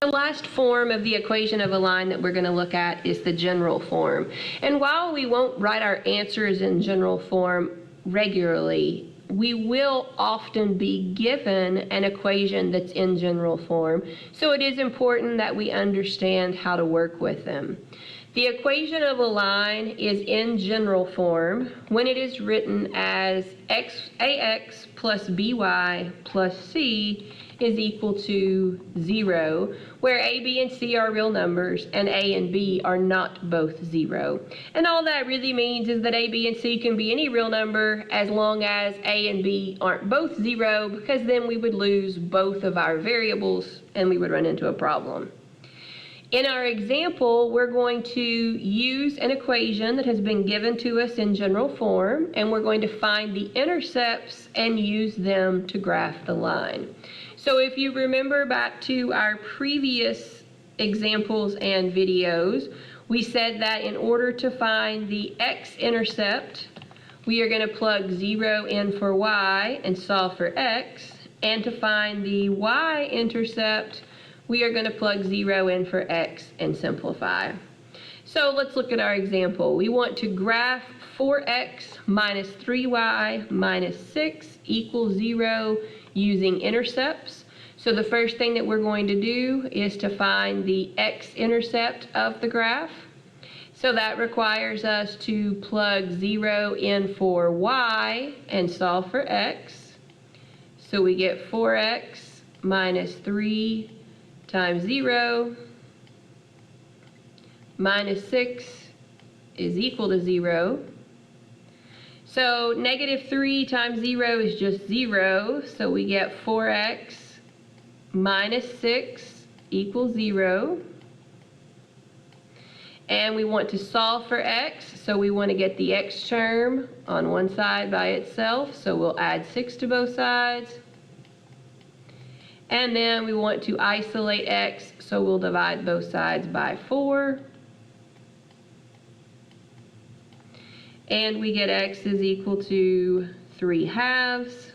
The last form of the equation of a line that we're going to look at is the general form. And while we won't write our answers in general form regularly, we will often be given an equation that's in general form. So it is important that we understand how to work with them. The equation of a line is in general form when it is written as ax plus by plus c is equal to 0, where a, b, and c are real numbers and a and b are not both 0. And all that really means is that a, b, and c can be any real number as long as a and b aren't both 0, because then we would lose both of our variables and we would run into a problem. In our example, we're going to use an equation that has been given to us in general form, and we're going to find the intercepts and use them to graph the line. So if you remember back to our previous examples and videos, we said that in order to find the x-intercept, we are going to plug 0 in for y and solve for x, and to find the y-intercept, we are going to plug 0 in for x and simplify. So let's look at our example. We want to graph 4x minus 3y minus 6 equals 0 using intercepts. So the first thing that we're going to do is to find the x-intercept of the graph. So that requires us to plug 0 in for y and solve for x. So we get 4x minus 3 times 0 minus 6 is equal to 0. So negative 3 times 0 is just 0, so we get 4x minus 6 equals 0. And we want to solve for x, so we want to get the x term on one side by itself, so we'll add 6 to both sides. And then we want to isolate x, so we'll divide both sides by 4. And we get x is equal to 3/2.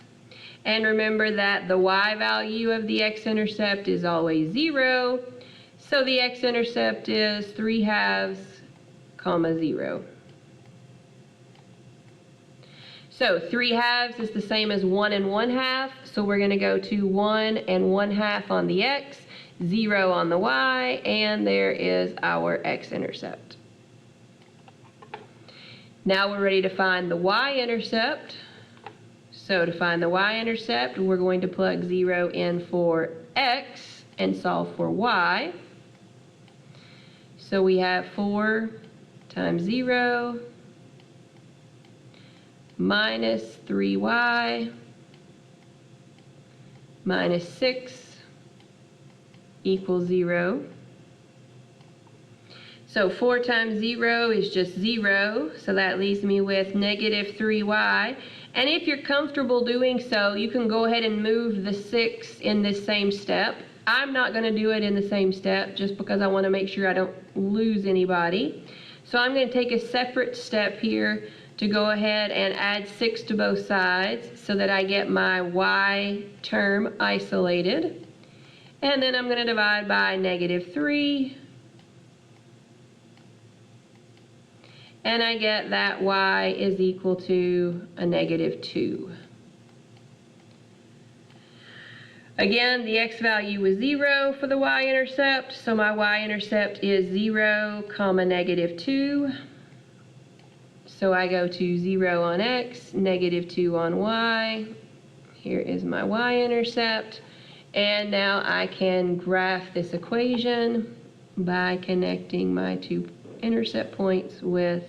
And remember that the y value of the x-intercept is always 0. So the x-intercept is 3/2, 0. So 3/2 is the same as 1 1/2, so we're going to go to 1 1/2 on the x, 0 on the y, and there is our x-intercept. Now we're ready to find the y-intercept. So to find the y-intercept, we're going to plug 0 in for x and solve for y. So we have 4 times 0 minus 3y minus 6 equals 0. So 4 times 0 is just 0, so that leaves me with negative 3y. And if you're comfortable doing so, you can go ahead and move the 6 in this same step. I'm not going to do it in the same step just because I want to make sure I don't lose anybody. So I'm going to take a separate step here to go ahead and add 6 to both sides so that I get my y term isolated. And then I'm going to divide by negative 3. And I get that y is equal to a negative 2. Again, the x value was 0 for the y-intercept, so my y-intercept is 0, negative 2. So I go to 0 on x, negative 2 on y. Here is my y-intercept. And now I can graph this equation by connecting my two intercept points with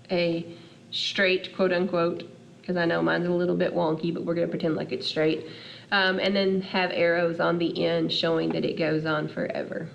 a straight, quote unquote, because I know mine's a little bit wonky, but we're going to pretend like it's straight. And then have arrows on the end showing that it goes on forever.